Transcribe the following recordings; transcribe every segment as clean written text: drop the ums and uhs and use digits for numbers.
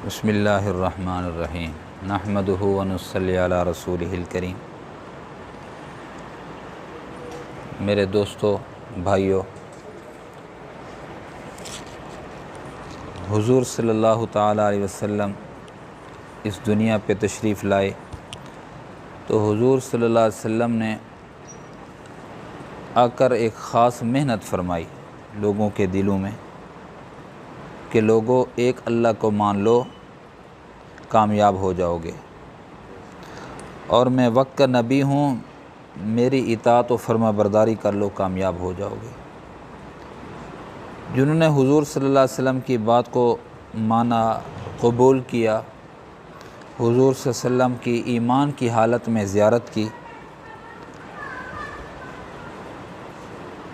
بسم اللہ الرحمن الرحیم نحمدہ ونصلی علی رسولہ الکریم۔ میرے دوستو، بھائیو، حضور صلی اللہ تعالیٰ علیہ وسلم اس دنیا پہ تشریف لائے تو حضور صلی اللہ علیہ وسلم نے آ کر ایک خاص محنت فرمائی لوگوں کے دلوں میں کہ لوگوں ایک اللہ کو مان لو، کامیاب ہو جاؤ گے، اور میں وقت کا نبی ہوں، میری اطاعت و فرما برداری کر لو، کامیاب ہو جاؤ گے۔ جنہوں نے حضور صلی اللہ علیہ وسلم کی بات کو مانا، قبول کیا، حضور صلی اللہ علیہ وسلم کی ایمان کی حالت میں زیارت کی،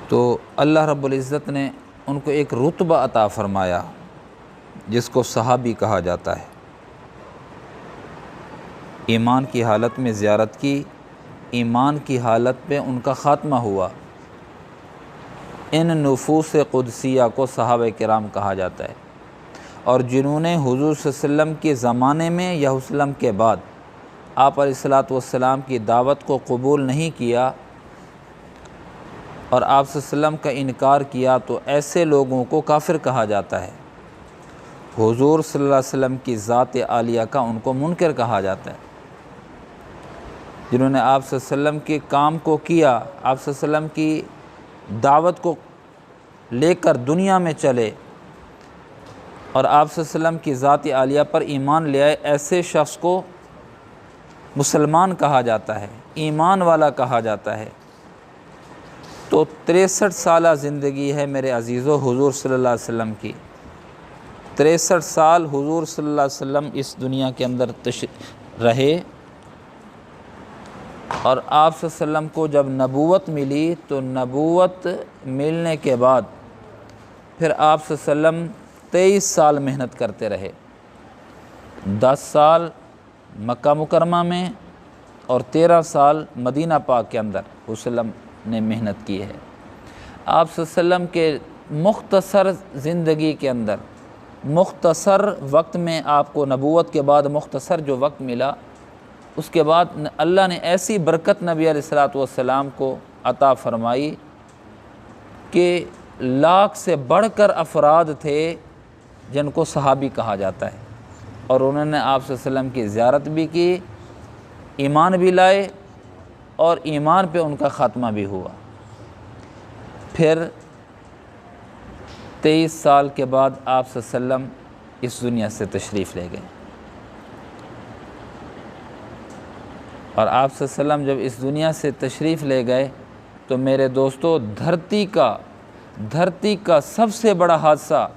تو اللہ رب العزت نے ان کو ایک رتبہ عطا فرمایا جس کو صحابی کہا جاتا ہے۔ ایمان کی حالت میں زیارت کی، ایمان کی حالت پہ ان کا خاتمہ ہوا۔ ان نفوس قدسیہ کو صحابہ کرام کہا جاتا ہے، اور جنہوں نے حضور صلی اللہ علیہ وسلم کے زمانے میں یا وسلم کے بعد آپ علیہ الصلوۃ والسلام کی دعوت کو قبول نہیں کیا اور آپ صلی اللہ علیہ وسلم کا انکار کیا، تو ایسے لوگوں کو کافر کہا جاتا ہے۔ حضور صلی اللہ علیہ وسلم کی ذات عالیہ کا ان کو منکر کہا جاتا ہے۔ جنہوں نے آپ صلی اللہ علیہ وسلم کے کام کو کیا، آپ صلی اللہ علیہ وسلم کی دعوت کو لے کر دنیا میں چلے اور آپ صلی اللہ علیہ وسلم کی ذات عالیہ پر ایمان لے آئے، ایسے شخص کو مسلمان کہا جاتا ہے، ایمان والا کہا جاتا ہے۔ تو 63 سالہ زندگی ہے میرے عزیزو حضور صلی اللہ علیہ وسلم کی۔ 63 سال حضور صلی اللہ علیہ وسلم اس دنیا کے اندر رہے، اور آپ صلی اللہ علیہ وسلم کو جب نبوت ملی تو نبوت ملنے کے بعد پھر آپ صلی اللہ علیہ وسلم 23 سال محنت کرتے رہے۔ 10 سال مکہ مکرمہ میں اور 13 سال مدینہ پاک کے اندر وسلم نے محنت کی ہے۔ آپ صلی اللہ علیہ وسلم کے مختصر زندگی کے اندر، مختصر وقت میں، آپ کو نبوت کے بعد مختصر جو وقت ملا، اس کے بعد اللہ نے ایسی برکت نبی علیہ الصلوۃ والسلام کو عطا فرمائی کہ لاکھ سے بڑھ کر افراد تھے جن کو صحابی کہا جاتا ہے، اور انہوں نے آپ صلی اللہ علیہ وسلم کی زیارت بھی کی، ایمان بھی لائے، اور ایمان پہ ان کا خاتمہ بھی ہوا۔ پھر 23 سال کے بعد آپ صلی اللہ علیہ وسلم اس دنیا سے تشریف لے گئے، اور آپ صلی اللہ علیہ وسلم جب اس دنیا سے تشریف لے گئے تو میرے دوستو، دھرتی کا سب سے بڑا حادثہ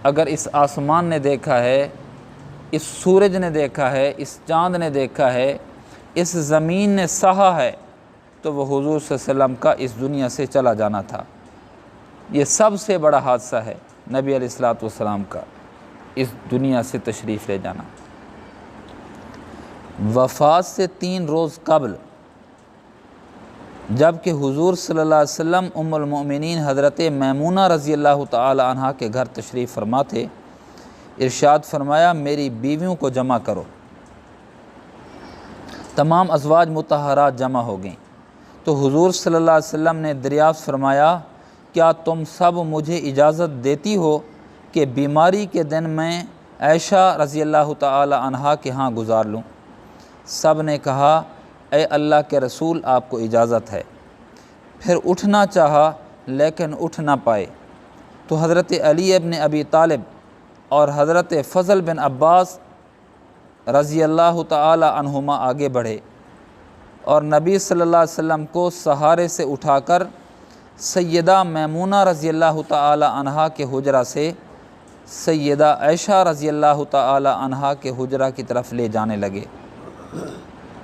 اگر اس آسمان نے دیکھا ہے، اس سورج نے دیکھا ہے، اس چاند نے دیکھا ہے، اس زمین نے سہا ہے، تو وہ حضور صلی اللہ علیہ وسلم کا اس دنیا سے چلا جانا تھا۔ یہ سب سے بڑا حادثہ ہے نبی علیہ الصلوۃ والسلام کا، اس دنیا سے تشریف لے جانا۔ وفات سے 3 روز قبل جب کہ حضور صلی اللہ علیہ وسلم ام المؤمنین حضرت میمونہ رضی اللہ تعالی عنہا کے گھر تشریف فرما تھے، ارشاد فرمایا، میری بیویوں کو جمع کرو۔ تمام ازواج مطہرات جمع ہو گئیں تو حضور صلی اللہ علیہ وسلم نے دریافت فرمایا، کیا تم سب مجھے اجازت دیتی ہو کہ بیماری کے دن میں عائشہ رضی اللہ تعالی عنہا کے ہاں گزار لوں؟ سب نے کہا، اے اللہ کے رسول، آپ کو اجازت ہے۔ پھر اٹھنا چاہا لیکن اٹھ نہ پائے، تو حضرت علی ابن ابی طالب اور حضرت فضل بن عباس رضی اللہ تعالی عنہما آگے بڑھے اور نبی صلی اللہ علیہ وسلم کو سہارے سے اٹھا کر سیدہ میمونہ رضی اللہ تعالی عنہا کے حجرہ سے سیدہ عائشہ رضی اللہ تعالی عنہا کے حجرہ کی طرف لے جانے لگے۔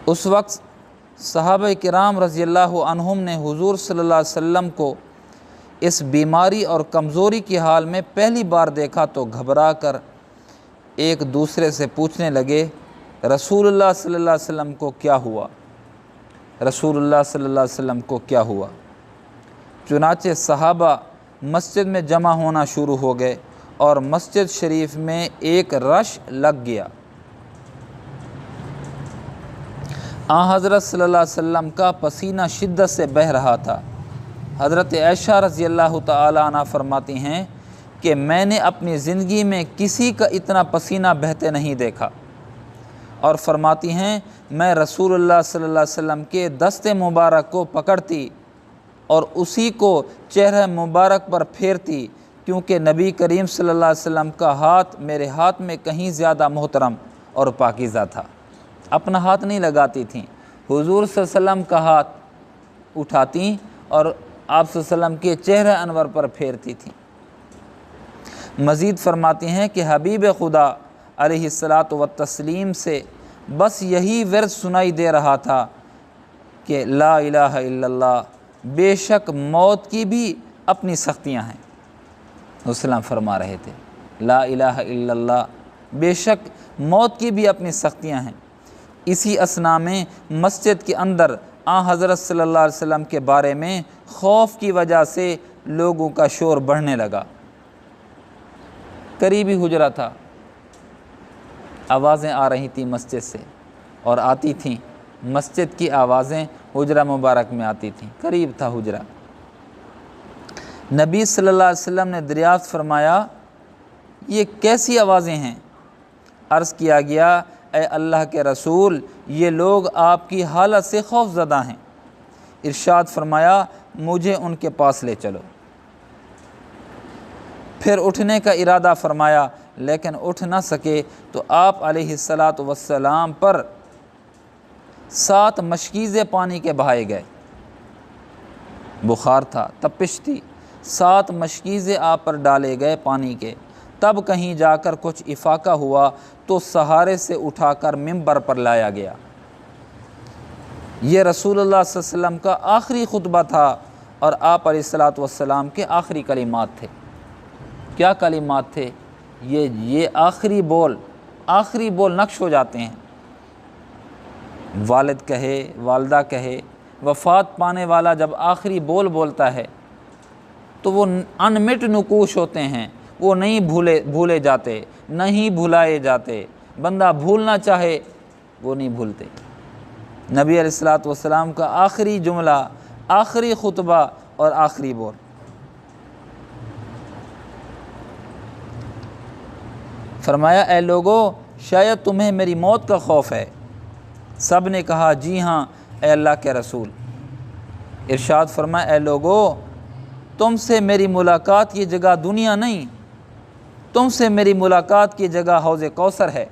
اس وقت صحابہ کرام رضی اللہ عنہم نے حضور صلی اللہ علیہ وسلم کو اس بیماری اور کمزوری کی حال میں پہلی بار دیکھا تو گھبرا کر ایک دوسرے سے پوچھنے لگے، رسول اللہ صلی اللہ علیہ وسلم کو کیا ہوا؟ رسول اللہ صلی اللہ علیہ وسلم کو کیا ہوا؟ چنانچہ صحابہ مسجد میں جمع ہونا شروع ہو گئے اور مسجد شریف میں ایک رش لگ گیا۔ حضرت صلی اللہ علیہ وسلم کا پسینہ شدت سے بہہ رہا تھا۔ حضرت عائشہ رضی اللہ تعالی عنہ فرماتی ہیں کہ میں نے اپنی زندگی میں کسی کا اتنا پسینہ بہتے نہیں دیکھا، اور فرماتی ہیں میں رسول اللہ صلی اللہ علیہ وسلم کے دست مبارک کو پکڑتی اور اسی کو چہرہ مبارک پر پھیرتی، کیونکہ نبی کریم صلی اللہ علیہ وسلم کا ہاتھ میرے ہاتھ میں کہیں زیادہ محترم اور پاکیزہ تھا۔ اپنا ہاتھ نہیں لگاتی تھیں، حضور صلی اللہ علیہ وسلم کا ہاتھ اٹھاتی اور آپ صلی اللہ علیہ وسلم کے چہرہ انور پر پھیرتی تھیں۔ مزید فرماتی ہیں کہ حبیب خدا علیہ الصلاۃ والتسلیم سے بس یہی ورد سنائی دے رہا تھا کہ لا الہ الا اللہ، بے شک موت کی بھی اپنی سختیاں ہیں۔ وسلم فرما رہے تھے لا الہ الا اللہ، بے شک موت کی بھی اپنی سختیاں ہیں۔ اسی اثنا میں مسجد کے اندر حضرت صلی اللہ علیہ وسلم کے بارے میں خوف کی وجہ سے لوگوں کا شور بڑھنے لگا۔ قریبی حجرہ تھا، آوازیں آ رہی تھیں مسجد سے، اور آتی تھیں مسجد کی آوازیں حجرہ مبارک میں آتی تھیں، قریب تھا حجرہ۔ نبی صلی اللہ علیہ وسلم نے دریافت فرمایا یہ کیسی آوازیں ہیں؟ عرض کیا گیا اے اللہ کے رسول، یہ لوگ آپ کی حالت سے خوف زدہ ہیں۔ ارشاد فرمایا مجھے ان کے پاس لے چلو۔ پھر اٹھنے کا ارادہ فرمایا لیکن اٹھ نہ سکے تو آپ علیہ الصلاۃ والسلام پر 7 مشکیزیں پانی کے بہائے گئے۔ بخار تھا، تپش تھی، 7 مشکیزیں آپ پر ڈالے گئے پانی کے۔ تب کہیں جا کر کچھ افاقہ ہوا تو سہارے سے اٹھا کر منبر پر لایا گیا۔ یہ رسول اللہ صلی اللہ علیہ وسلم کا آخری خطبہ تھا اور آپ علیہ الصلاۃ والسلام کے آخری کلمات تھے۔ کیا کلمات تھے؟ یہ آخری بول نقش ہو جاتے ہیں۔ والد کہے، والدہ کہے، وفات پانے والا جب آخری بول بولتا ہے تو وہ انمٹ نقوش ہوتے ہیں، وہ نہیں بھولے جاتے، نہیں بھلائے جاتے۔ بندہ بھولنا چاہے وہ نہیں بھولتے۔ نبی علیہ الصلاۃ والسلام کا آخری جملہ، آخری خطبہ اور آخری بول۔ فرمایا اے لوگو، شاید تمہیں میری موت کا خوف ہے۔ سب نے کہا جی ہاں اے اللہ کے رسول۔ ارشاد فرمایا اے لوگو، تم سے میری ملاقات کی جگہ دنیا نہیں، تم سے میری ملاقات کی جگہ حوض کوثر ہے۔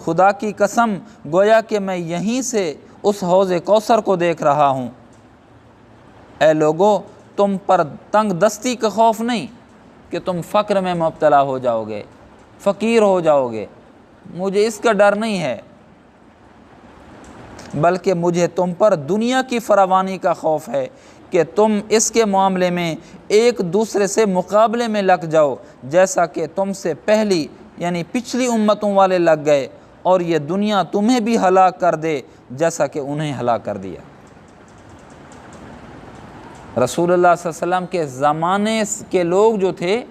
خدا کی قسم گویا کہ میں یہیں سے اس حوض کوثر کو دیکھ رہا ہوں۔ اے لوگو، تم پر تنگ دستی کا خوف نہیں کہ تم فقر میں مبتلا ہو جاؤ گے، فقیر ہو جاؤ گے، مجھے اس کا ڈر نہیں ہے، بلکہ مجھے تم پر دنیا کی فراوانی کا خوف ہے کہ تم اس کے معاملے میں ایک دوسرے سے مقابلے میں لگ جاؤ، جیسا کہ تم سے پہلی یعنی پچھلی امتوں والے لگ گئے، اور یہ دنیا تمہیں بھی ہلاک کر دے جیسا کہ انہیں ہلاک کر دیا۔ رسول اللہ صلی اللہ علیہ وسلم کے زمانے کے لوگ جو تھے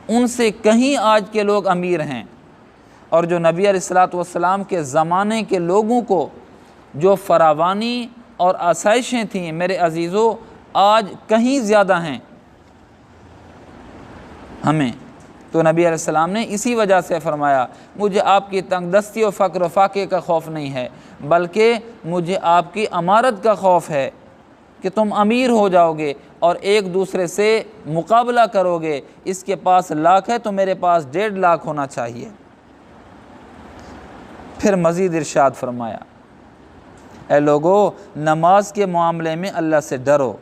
ان سے کہیں آج کے لوگ امیر ہیں، اور جو نبی علیہ الصلاۃ والسلام کے زمانے کے لوگوں کو جو فراوانی اور آسائشیں تھیں میرے عزیزو، آج کہیں زیادہ ہیں ہمیں۔ تو نبی علیہ السلام نے اسی وجہ سے فرمایا مجھے آپ کی تنگ دستی و فقر و فاقے کا خوف نہیں ہے، بلکہ مجھے آپ کی امارت کا خوف ہے کہ تم امیر ہو جاؤ گے اور ایک دوسرے سے مقابلہ کرو گے، اس کے پاس 1 لاکھ ہے تو میرے پاس 1.5 لاکھ ہونا چاہیے۔ پھر مزید ارشاد فرمایا اے لوگو، نماز کے معاملے میں اللہ سے ڈرو،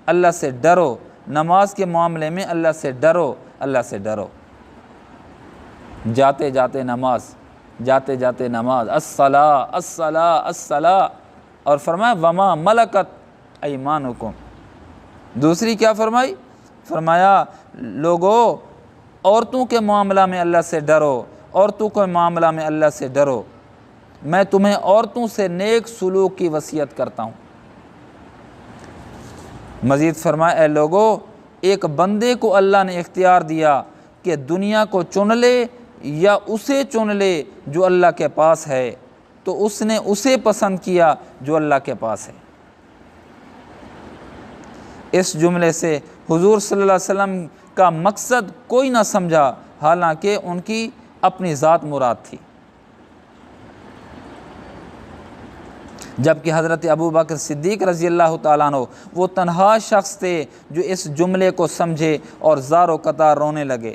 اللہ سے ڈرو، نماز کے معاملے میں اللہ سے ڈرو، اللہ سے ڈرو۔ جاتے جاتے نماز، جاتے جاتے نماز، الصلاۃ الصلاۃ الصلاۃ، اور فرمایا وما ملکت ایمانکم۔ دوسری کیا فرمائی؟ فرمایا لوگو، عورتوں کے معاملہ میں اللہ سے ڈرو، عورتوں کے معاملہ میں اللہ سے ڈرو، میں تمہیں عورتوں سے نیک سلوک کی وصیت کرتا ہوں۔ مزید فرمایا اے لوگو، ایک بندے کو اللہ نے اختیار دیا کہ دنیا کو چن لے یا اسے چن لے جو اللہ کے پاس ہے، تو اس نے اسے پسند کیا جو اللہ کے پاس ہے۔ اس جملے سے حضور صلی اللہ علیہ وسلم کا مقصد کوئی نہ سمجھا، حالانکہ ان کی اپنی ذات مراد تھی۔ جبکہ حضرت ابو بکر صدیق رضی اللہ تعالیٰ عنہ وہ تنہا شخص تھے جو اس جملے کو سمجھے اور زار و قطار رونے لگے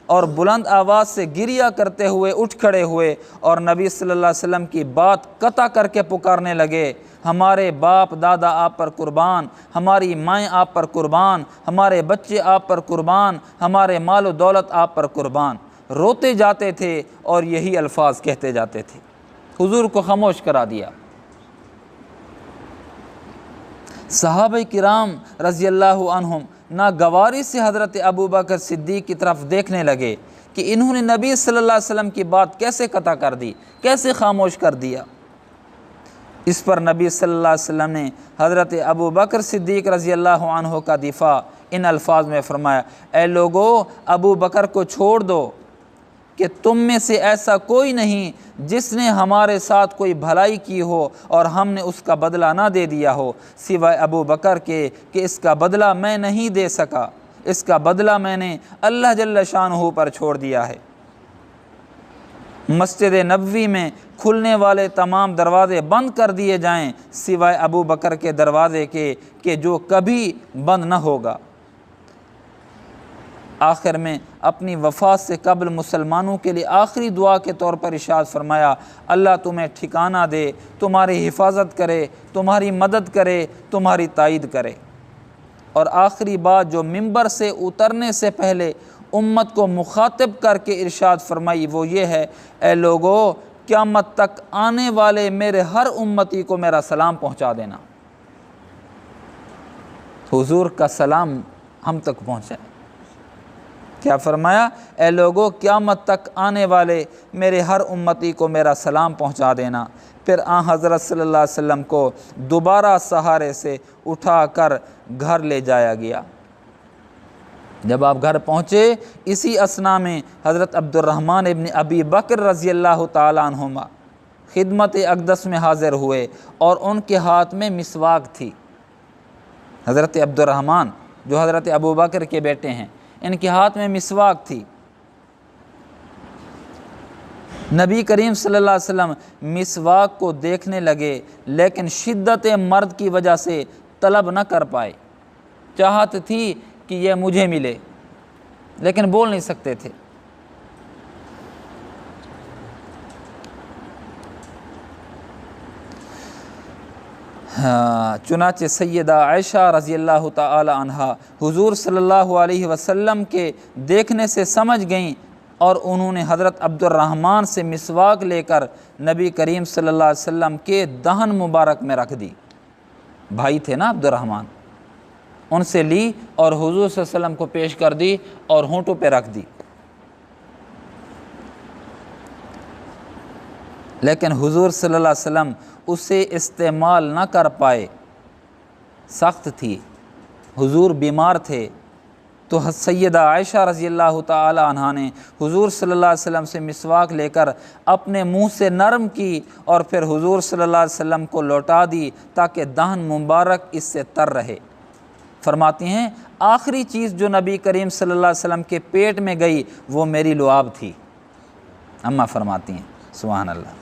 اور بلند آواز سے گریہ کرتے ہوئے اٹھ کھڑے ہوئے اور نبی صلی اللہ علیہ وسلم کی بات قطع کر کے پکارنے لگے، ہمارے باپ دادا آپ پر قربان، ہماری مائیں آپ پر قربان، ہمارے بچے آپ پر قربان، ہمارے مال و دولت آپ پر قربان۔ روتے جاتے تھے اور یہی الفاظ کہتے جاتے تھے۔ حضور کو خاموش کرا دیا۔ صحابہ کرام رضی اللہ عنہم ناگواری سے حضرت ابو بکر صدیق کی طرف دیکھنے لگے کہ انہوں نے نبی صلی اللہ علیہ وسلم کی بات کیسے قطع کر دی، کیسے خاموش کر دیا۔ اس پر نبی صلی اللہ علیہ وسلم نے حضرت ابو بکر صدیق رضی اللہ عنہ کا دفاع ان الفاظ میں فرمایا، اے لوگو، ابو بکر کو چھوڑ دو کہ تم میں سے ایسا کوئی نہیں جس نے ہمارے ساتھ کوئی بھلائی کی ہو اور ہم نے اس کا بدلہ نہ دے دیا ہو، سوائے ابو بکر کے کہ اس کا بدلہ میں نہیں دے سکا، اس کا بدلہ میں نے اللہ جل شانہ پر چھوڑ دیا ہے۔ مسجد نبوی میں کھلنے والے تمام دروازے بند کر دیے جائیں سوائے ابو بکر کے دروازے کے کہ جو کبھی بند نہ ہوگا۔ آخر میں اپنی وفات سے قبل مسلمانوں کے لیے آخری دعا کے طور پر ارشاد فرمایا، اللہ تمہیں ٹھکانہ دے، تمہاری حفاظت کرے، تمہاری مدد کرے، تمہاری تائید کرے۔ اور آخری بات جو ممبر سے اترنے سے پہلے امت کو مخاطب کر کے ارشاد فرمائی وہ یہ ہے، اے لوگو، قیامت تک آنے والے میرے ہر امتی کو میرا سلام پہنچا دینا۔ حضور کا سلام ہم تک پہنچے۔ کیا فرمایا؟ اے لوگو، قیامت تک آنے والے میرے ہر امتی کو میرا سلام پہنچا دینا۔ پھر حضرت صلی اللہ علیہ وسلم کو دوبارہ سہارے سے اٹھا کر گھر لے جایا گیا۔ جب آپ گھر پہنچے، اسی اثنا میں حضرت عبد الرحمن ابن ابی بکر رضی اللہ تعالیٰ عنہما خدمت اقدس میں حاضر ہوئے اور ان کے ہاتھ میں مسواک تھی۔ حضرت عبد الرحمن جو حضرت ابو بکر کے بیٹے ہیں، ان کے ہاتھ میں مسواک تھی۔ نبی کریم صلی اللہ علیہ وسلم مسواک کو دیکھنے لگے، لیکن شدت مرض کی وجہ سے طلب نہ کر پائے۔ چاہت تھی کہ یہ مجھے ملے، لیکن بول نہیں سکتے تھے۔ چنانچہ سیدہ عائشہ رضی اللہ تعالی عنہا حضور صلی اللہ علیہ وسلم کے دیکھنے سے سمجھ گئیں اور انہوں نے حضرت عبد الرحمن سے مسواک لے کر نبی کریم صلی اللہ علیہ وسلم کے دہن مبارک میں رکھ دی۔ بھائی تھے نا عبد الرحمن، ان سے لی اور حضور صلی اللہ علیہ وسلم کو پیش کر دی اور ہونٹوں پہ رکھ دی۔ لیکن حضور صلی اللہ علیہ وسلم اسے استعمال نہ کر پائے، سخت تھی، حضور بیمار تھے۔ تو سیدہ عائشہ رضی اللہ تعالی عنہا نے حضور صلی اللہ علیہ وسلم سے مسواک لے کر اپنے منہ سے نرم کی اور پھر حضور صلی اللہ علیہ وسلم کو لوٹا دی تاکہ دہن مبارک اس سے تر رہے۔ فرماتی ہیں آخری چیز جو نبی کریم صلی اللہ علیہ وسلم کے پیٹ میں گئی وہ میری لعاب تھی۔ اماں فرماتی ہیں سبحان اللہ۔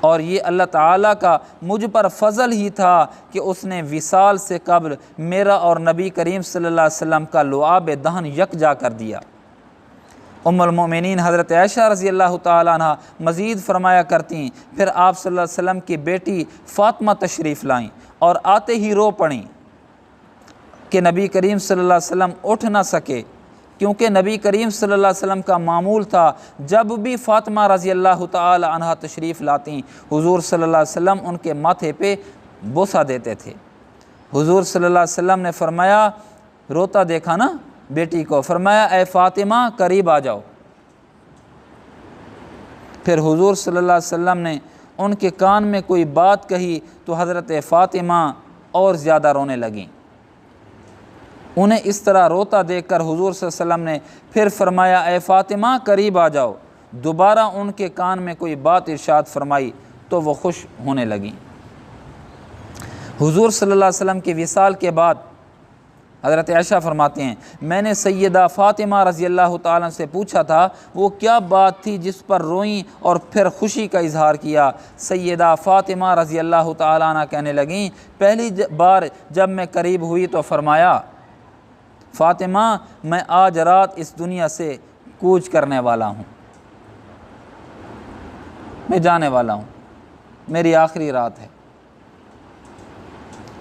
اور یہ اللہ تعالیٰ کا مجھ پر فضل ہی تھا کہ اس نے وصال سے قبل میرا اور نبی کریم صلی اللہ علیہ وسلم کا لعاب دہن یکجا کر دیا۔ ام المؤمنین حضرت عائشہ رضی اللہ تعالیٰ عنہ مزید فرمایا کرتیں، پھر آپ صلی اللہ علیہ وسلم کی بیٹی فاطمہ تشریف لائیں اور آتے ہی رو پڑیں کہ نبی کریم صلی اللہ علیہ وسلم اٹھ نہ سکے، کیونکہ نبی کریم صلی اللہ علیہ وسلم کا معمول تھا جب بھی فاطمہ رضی اللہ تعالی عنہا تشریف لاتی حضور صلی اللہ علیہ وسلم ان کے ماتھے پہ بوسہ دیتے تھے۔ حضور صلی اللہ علیہ وسلم نے فرمایا، روتا دیکھا نا بیٹی کو، فرمایا اے فاطمہ قریب آ جاؤ۔ پھر حضور صلی اللہ علیہ وسلم نے ان کے کان میں کوئی بات کہی تو حضرت فاطمہ اور زیادہ رونے لگیں۔ انہیں اس طرح روتا دیکھ کر حضور صلی اللہ علیہ وسلم نے پھر فرمایا اے فاطمہ قریب آ جاؤ۔ دوبارہ ان کے کان میں کوئی بات ارشاد فرمائی تو وہ خوش ہونے لگیں۔ حضور صلی اللہ علیہ وسلم کے وصال کے بعد حضرت عائشہ فرماتے ہیں میں نے سیدہ فاطمہ رضی اللہ تعالیٰ سے پوچھا تھا وہ کیا بات تھی جس پر روئیں اور پھر خوشی کا اظہار کیا۔ سیدہ فاطمہ رضی اللہ تعالیٰ عنہ کہنے لگیں پہلی بار جب میں قریب ہوئی تو فرمایا فاطمہ میں آج رات اس دنیا سے کوچ کرنے والا ہوں، میں جانے والا ہوں، میری آخری رات ہے،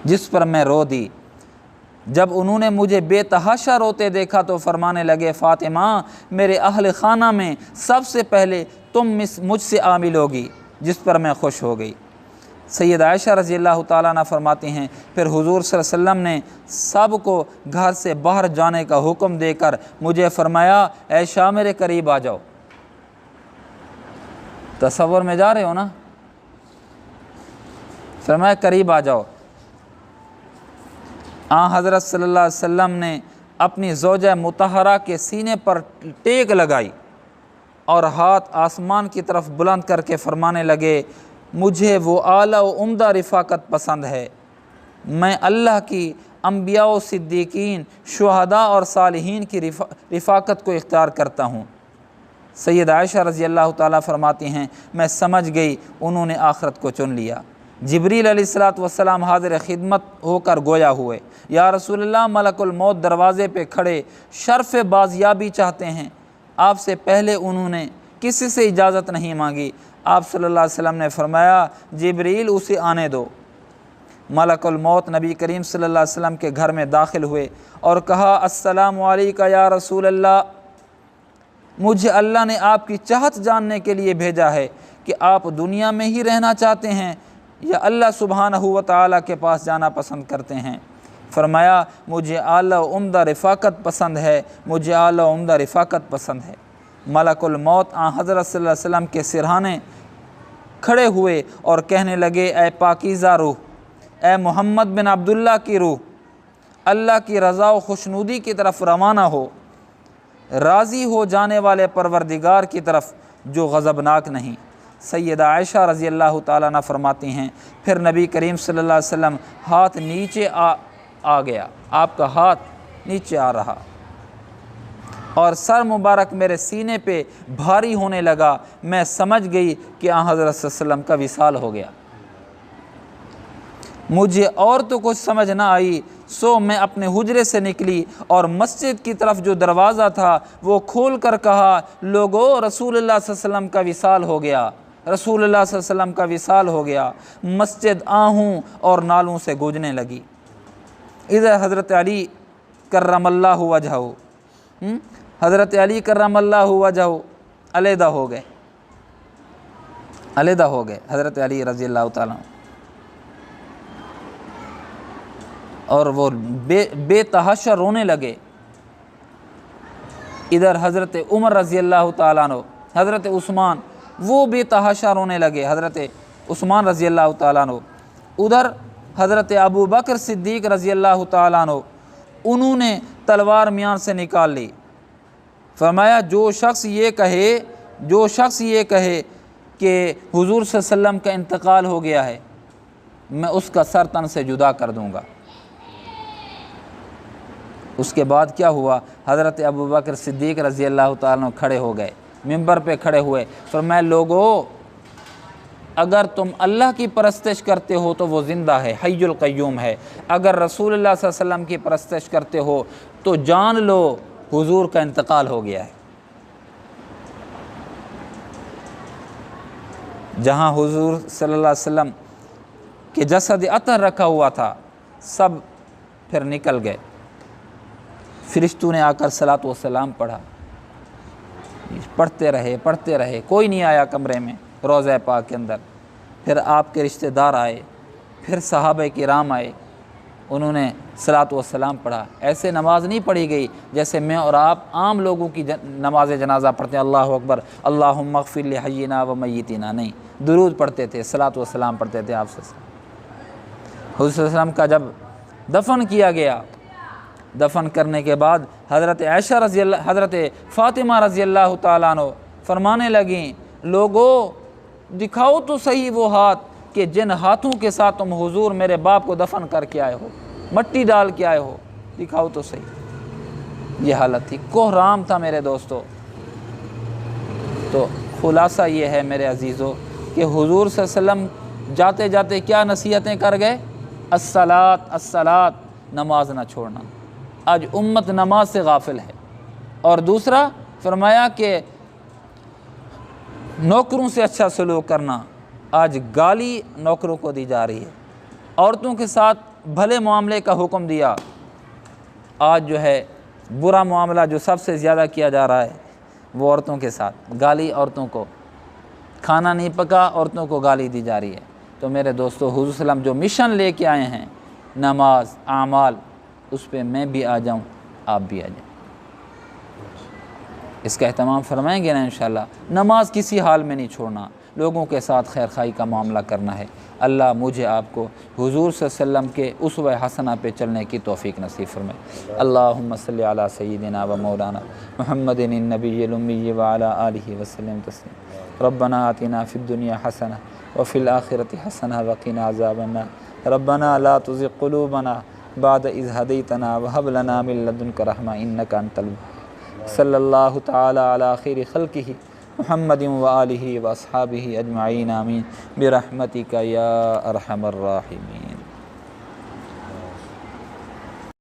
جس پر میں رو دی۔ جب انہوں نے مجھے بے تحاشا روتے دیکھا تو فرمانے لگے فاطمہ میرے اہل خانہ میں سب سے پہلے تم مجھ سے عامل ہوگی، جس پر میں خوش ہو گئی۔ سید عائشہ رضی اللہ تعالیٰ عنہ فرماتی ہیں پھر حضور صلی اللہ علیہ وسلم نے سب کو گھر سے باہر جانے کا حکم دے کر مجھے فرمایا عائشہ میرے قریب آ جاؤ۔ تصور میں جا رہے ہو نا، فرمایا قریب آ جاؤ۔ حضرت صلی اللہ علیہ وسلم نے اپنی زوجہ مطہرہ کے سینے پر ٹیک لگائی اور ہاتھ آسمان کی طرف بلند کر کے فرمانے لگے مجھے وہ اعلیٰ و عمدہ رفاقت پسند ہے، میں اللہ کی انبیاء و صدیقین شہداء اور صالحین کی رفاقت کو اختیار کرتا ہوں۔ سید عائشہ رضی اللہ تعالیٰ فرماتی ہیں میں سمجھ گئی انہوں نے آخرت کو چن لیا۔ جبریل علیہ السلام حاضر خدمت ہو کر گویا ہوئے یا رسول اللہ ملک الموت دروازے پہ کھڑے شرف بازیابی چاہتے ہیں، آپ سے پہلے انہوں نے کسی سے اجازت نہیں مانگی۔ آپ صلی اللہ علیہ وسلم نے فرمایا جبریل اسے آنے دو۔ ملک الموت نبی کریم صلی اللہ علیہ وسلم کے گھر میں داخل ہوئے اور کہا السلام علیکم یا رسول اللہ، مجھے اللہ نے آپ کی چاہت جاننے کے لیے بھیجا ہے کہ آپ دنیا میں ہی رہنا چاہتے ہیں یا اللہ سبحانہ و تعالیٰ کے پاس جانا پسند کرتے ہیں۔ فرمایا مجھے اعلیٰ و عمدہ رفاقت پسند ہے، مجھے اعلیٰ و عمدہ رفاقت پسند ہے۔ ملک الموت حضرت صلی اللہ علیہ وسلم کے سرہانے کھڑے ہوئے اور کہنے لگے اے پاکیزہ روح، اے محمد بن عبداللہ کی روح، اللہ کی رضا و خوشنودی کی طرف روانہ ہو، راضی ہو جانے والے پروردگار کی طرف جو غضبناک نہیں۔ سیدہ عائشہ رضی اللہ تعالیٰ عنہ فرماتی ہیں پھر نبی کریم صلی اللہ علیہ وسلم ہاتھ نیچے آ گیا، آپ کا ہاتھ نیچے آ رہا اور سر مبارک میرے سینے پہ بھاری ہونے لگا، میں سمجھ گئی کہ حضرت صلی اللہ علیہ وسلم کا وصال ہو گیا۔ مجھے اور تو کچھ سمجھ نہ آئی، سو میں اپنے حجرے سے نکلی اور مسجد کی طرف جو دروازہ تھا وہ کھول کر کہا لوگو رسول اللہ صلی اللہ علیہ وسلم کا وصال ہو گیا، رسول اللہ صلی اللہ علیہ وسلم کا وصال ہو گیا۔ مسجد آہوں اور نالوں سے گونجنے لگی۔ ادھر حضرت علی کرم اللہ وجہہ، حضرت علی کرم اللہ وجہہ علیحدہ ہو گئے، علیحدہ ہو گئے حضرت علی رضی اللہ تعالیٰ اور وہ بے تحاشا رونے لگے۔ ادھر حضرت عمر رضی اللہ تعالیٰ عنہ، حضرت عثمان وہ بے تحاشا رونے لگے، حضرت عثمان رضی اللہ تعالیٰ عنہ۔ ادھر حضرت ابو بکر صدیق رضی اللہ تعالیٰ عنہ، انہوں نے تلوار میان سے نکال لی۔ فرمایا جو شخص یہ کہے کہ حضور صلی اللہ علیہ وسلم کا انتقال ہو گیا ہے میں اس کا سر تن سے جدا کر دوں گا۔ اس کے بعد کیا ہوا، حضرت ابو بکر صدیق رضی اللہ تعالیٰ عنہ کھڑے ہو گئے، منبر پہ کھڑے ہوئے، فرمایا لوگو اگر تم اللہ کی پرستش کرتے ہو تو وہ زندہ ہے، حی القیوم ہے، اگر رسول اللہ صلی اللہ علیہ وسلم کی پرستش کرتے ہو تو جان لو حضور کا انتقال ہو گیا ہے۔ جہاں حضور صلی اللہ علیہ وسلم کے جسد اطہر رکھا ہوا تھا سب پھر نکل گئے۔ فرشتوں نے آ کر صلاۃ و سلام پڑھا، پڑھتے رہے، کوئی نہیں آیا کمرے میں روضہ پاک کے اندر۔ پھر آپ کے رشتہ دار آئے، پھر صحابہ کرام آئے، انہوں نے صلاۃ و سلام پڑھا۔ ایسے نماز نہیں پڑھی گئی جیسے میں اور آپ عام لوگوں کی نماز جنازہ پڑھتے ہیں، اللہ اکبر اللہم اغفر لحینا و میتنا، نہیں، درود پڑھتے تھے، صلاۃ و سلام پڑھتے تھے آپ سے۔ حضور صلی اللہ علیہ وسلم کا جب دفن کیا گیا دفن کرنے کے بعد حضرت فاطمہ رضی اللہ تعالیٰ عنہ فرمانے لگیں لوگو دکھاؤ تو صحیح وہ ہاتھ کہ جن ہاتھوں کے ساتھ تم حضور میرے باپ کو دفن کر کے آئے ہو، مٹی ڈال کے آئے ہو، دکھاؤ تو صحیح۔ یہ حالت تھی، کوہرام تھا میرے دوستو۔ تو خلاصہ یہ ہے میرے عزیزو کہ حضور صلی اللہ علیہ وسلم جاتے جاتے کیا نصیحتیں کر گئے؟ الصلاۃ الصلاۃ، نماز نہ چھوڑنا۔ آج امت نماز سے غافل ہے۔ اور دوسرا فرمایا کہ نوکروں سے اچھا سلوک کرنا، آج گالی نوکروں کو دی جا رہی ہے۔ عورتوں کے ساتھ بھلے معاملے کا حکم دیا، آج جو ہے برا معاملہ جو سب سے زیادہ کیا جا رہا ہے وہ عورتوں کے ساتھ، گالی عورتوں کو، کھانا نہیں پکا عورتوں کو گالی دی جا رہی ہے۔ تو میرے دوستو حضور صلی اللہ علیہ وسلم جو مشن لے کے آئے ہیں، نماز، اعمال، اس پہ میں بھی آ جاؤں، آپ بھی آ جائیں، اس کا اہتمام فرمائیں گے نا انشاءاللہ۔ نماز کسی حال میں نہیں چھوڑنا، لوگوں کے ساتھ خیر خواہی کا معاملہ کرنا ہے۔ اللہ مجھے آپ کو حضور صلی اللہ علیہ وسلم کے اسوہ حسنہ پہ چلنے کی توفیق نصیب فرمائے۔ اللہم صلی علی سیدنا و مولانا محمد النبی الامی وعلی آلہ وسلم تسلیم۔ ربنا آتنا فی الدنیا حسنہ وفی الآخرۃ حسنہ وقنا عذاب النار۔ ربنا لا تزغ قلوبنا بعد اذ ہدیتنا وہب لنا من لدنک رحمہ انک انت الوہاب۔ صلی اللہ تعالی علی خیر خلقہ محمد وآلہ واصحابہ اجمعین آمین برحمتک یا ارحم الراحمین۔